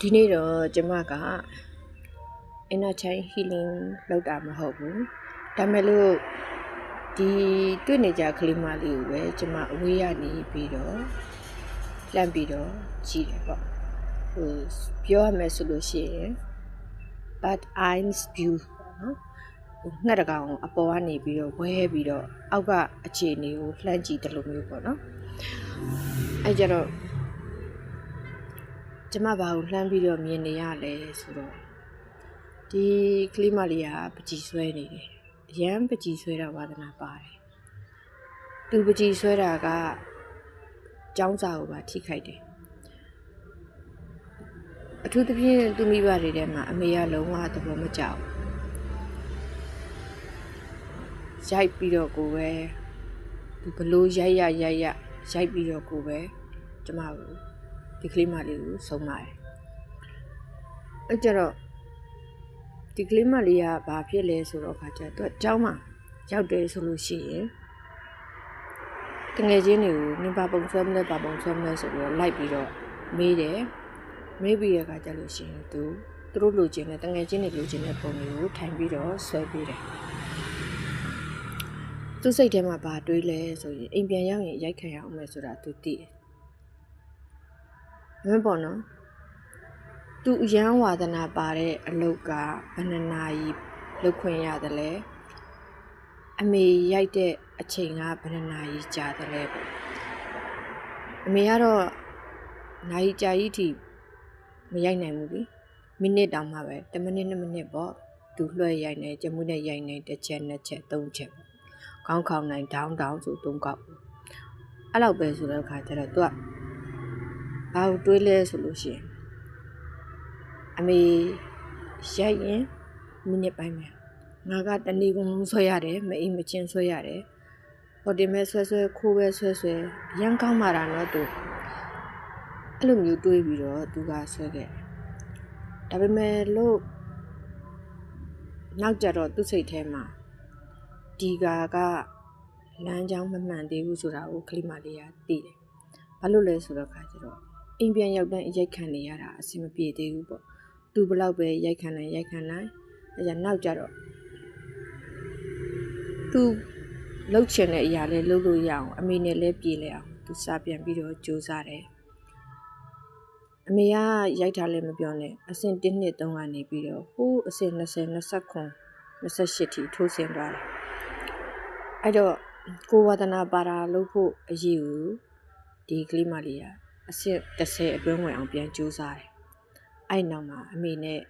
ဒီနေ့တော့ကျမက inner child healing လုပ်တာမဟုတ်ဘူးဒါပေမဲ့လို့ဒီတွေ့နေကြကလေးမလေးကိုပဲကျမအဝေးရနေပြီးတော့လှမ်းပြီးတော့ကြည့်တယ်ပေါ့ပြောရမယ်ဆိုလို့ရှိရင် but eyes view နော်ငှက်တကောင်အပေါ်ကနေပြီးတော့ဝဲပြီးတော့အောက်ကအခြေအနေကိုလှမ်းကြည့်တယ်လို့မျိုးပေါ့နော်အဲကြတော့ကျမဘာကိုလှမ်းပြီးတော့မြင်နေရလဲဆိုတော့ဒီကလေးမလေးကပကြီးဆွဲနေတယ်အရန်ပကြီးဆွဲတာဝါသနာပါတယ်သူပကြီးဆွဲတာကကျောင်းစာကိုပါထိခိုက်တယ်အထူးသဖြင့်သူမိဘတွေထဲမှာအမေကလုံးဝသဘောမကျဘူးရိုက်ပြီးတော့ကိုပဲသူဘလို့ရိုက်ပြီးတော့ကိုပဲကျမကိုဒီကလေးမလေးကိုဆုံးပါတယ်အဲကြတော့ဒီကလေးမလေးကဘာဖြစ်လဲဆိုတော့ခါကျသူအเจ้าမှာရောက်တယ်ဆိုလို့ရှိရင်တငယ်ချင်းတွေကိုနင်ပါပုံဆွဲမလဲပါပုံဆွဲမလဲဆိုပြီးတော့လိုက်ပြီးတော့မေးတယ်မေးပြီးရခါကျလို့ရှိရင်သူတို့လိုချင်တဲ့တငယ်ချင်းတွေလိုချင်တဲ့ပုံတွေကိုထိုင်ပြီးတော့ဆွဲပေးတယ်သူစိတ်ထဲမှာဘာတွေးလဲဆိုရင်အိမ်ပြန်ရောက်ရင်ရိုက်ခံရအောင်မယ်ဆိုတာသူသိတယ်မင်းပေါ့နော်သူအရန်ဝါသနာပါတဲ့အလုပ်ကဘယ်နှနာရီလုပ်ခွင့်ရတယ်လဲအမေရိုက်တဲ့အချိန်ကဘယ်နှနာရီကြာတယ်လဲပေါ့အမေကတော့နာရီကြာကြီးထိမရိုက်နိုင်ဘူးလေမိနစ်တောင်မှပဲ10မိနစ်2မိနစ်ပေါ့သူလွှဲရိုက်နေကြမှုနဲ့ရိုက်နေတစ်ချက်နှစ်ချက်သုံးချက်ပေါ့ခေါင်းခေါင်နိုင်ဒေါင်းဆို3ကောက်အဲ့လောက်ပဲဆိုတော့ခါကျတော့သူကဘာလို့တွေးလဲဆိုလို့ရှိရင်အမေရိုက်ရင်မိနစ်ပိုင်းမယ်ငါကတနေ့ကုန်လုံးဆွဲရတယ်မအိမ်မချင်းဆွဲရတယ်ဟိုတင်မဲ့ဆွဲခိုးပဲဆွဲရမ်းကောင်းမာတာနော်သူအဲ့လိုမျိုးတွေးပြီးတော့သူကဆွဲခဲ့ဒါပေမဲ့လို့နောက်ကြတော့သူ့စိတ်ထဲမှာဒီကလမ်းကြောင်းမမှန်သေးဘူးဆိုတာကိုကလေးမလေးကသိတယ်ဘာလို့လဲဆိုတော့ခါကျတော့အိမ်ပြန်ရောက်တဲ့အရိုက်ခံနေရတာအဆင်မပြေသေးဘူးပေါ့သူဘလောက်ပဲရိုက်ခံနိုင်အဲကြောင့်နောက်ကြတော့သူလှုပ်ချင်တဲ့အရာလေးလှုပ်လို့ရအောင်အမေနဲ့လည်းပြေလဲအောင်သူစာပြန်ပြီးတော့ကြိုးစားတယ်အမေကရိုက်ထားလည်းမပြောနဲ့အဆင့်1 2 3ကနေပြီးတော့ဟိုးအဆင့်20 29 28ထိထိုးဆင်းသွားတယ်အဲ့တော့ကိုဝါဒနာပါတာလုပ်ဖို့အရေးကိုဒီကလေးမလေးကအဆင့်30အတွင်းဝင်အောင်ပြန်ကြိုးစားတယ်အဲ့နောက်မှာအမေနဲ့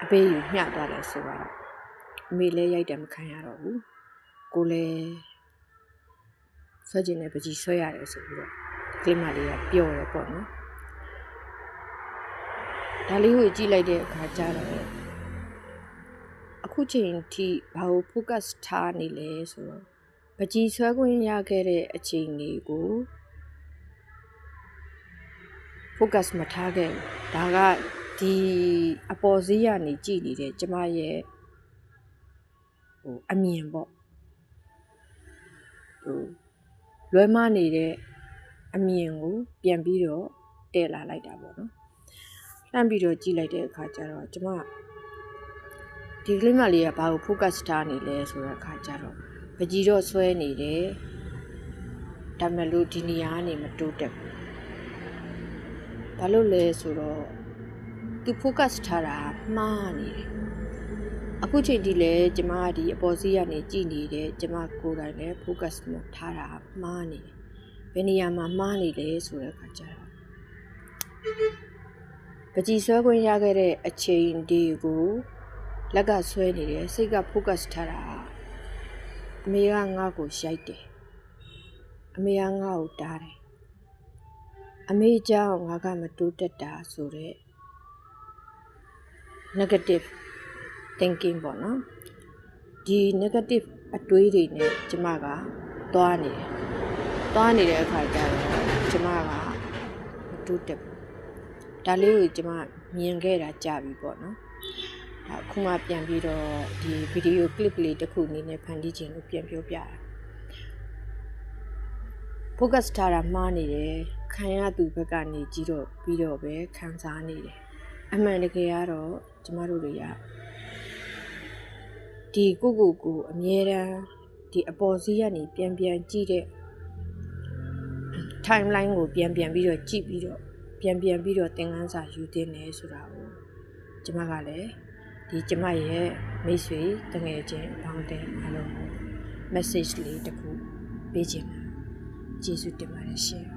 အဖေယူမျှသွားတယ်ဆိုတော့အမေလည်းရိုက်တယ်မခံရတော့ဘူးကိုလည်းဆွဲကျင်တဲ့ပကြီးဆွဲရတယ်ဆိုပြီးတော့ကလေးမလေးကပျော်တယ်ပေါ့နော်ဒါလေးကိုကြည့်လိုက်တဲ့အခါကျတော့အခုချိန်ထိဘာကို focus ထားနေလဲဆိုတော့ပကြီးဆွဲခွင့်ရခဲ့တဲ့အချိန်လေးကို focus မထားခဲ့ဘူးဒါကဒီအပေါ်စီးရနေကြည့်နေတဲ့ကျမရဲ့အမြင်ပေါ့လွဲမနေတဲ့အမြင်ကိုပြန်ပြီးတော့တည့်လာလိုက်တာပေါ့နော်လှမ်းပြီးတော့ကြည့်လိုက်တဲ့အခါကျတော့ကျမဒီကလေးမလေးကဘာကို focus ထားနေလဲဆိုတဲ့အခါကျတော့ပကြီးတော့ဆွဲနေတယ်ဒါမဲ့လို့ဒီနေရာကနေမတိုးတက်ဘူးဘာလို့လဲဆိုတော့သူ focus ထားတာမှားနေတယ်အခုချိန်ထိလည်းကျမကဒီအပေါ်စီးကနေကြည့်နေတယ်ကျမကိုယ်တိုင်လည်း focus မထားတာမှားနေတယ်ဘယ်နေရာမှာမှားနေလဲဆိုတဲ့အခါကျတော့ပကြီးဆွဲခွင့်ရခဲ့တဲ့အချိန်ဒီကိုလက်ကဆွဲနေတယ်စိတ်က focus ထားတာအမေကငါ့ကိုရိုက်တယ်အမေကငါ့ကိုတားတယ်အမေကြောင့်ငါကမတိုးတက်တာဆိုတဲ့ negative thinking ပေါ့နော်ဒီ negative အတွေးတွေနဲ့ကျမကသွားနေတဲ့အခါကျတော့ကျမကမတိုးတက်ဘူးဒါလေးကိုကျမမြင်ခဲ့တာကြာပြီပေါ့နော်အခုမှပြန်ပြီးတော့ဒီဗီဒီယိုကလစ်လေးတစ်ခုအနေနဲ့ဖန်တီးခြင်းလို့ပြန်ပြောပြတာ focus ထားတာမှားနေတယ်ခ ခံရသူဘက်ကနေပြီးတော့ပဲခံစားနေတယ်အမှန်တကယ်ကတော့ကျမတို့တွေကဒီကိုအမြဲတမ်းဒီအပေါ်စီးကနေပြန်ကြည့်တဲ့ timeline ကိုပြန်ပြီးတော့ကြည့်ပြီးတော့ပြန်ပြီးတော့သင်ခန်းစာယူသင့်တယ်ဆိုတာကိုကျမကလည်းဒီကျမရဲ့မိတ်ဆွေတငယ်ချင်းအပေါင်းအသင်းအားလုံးကို message လေးတစ်ခုပေးချင်တာကျေးဇူးတင်ပါတယ်ရှင်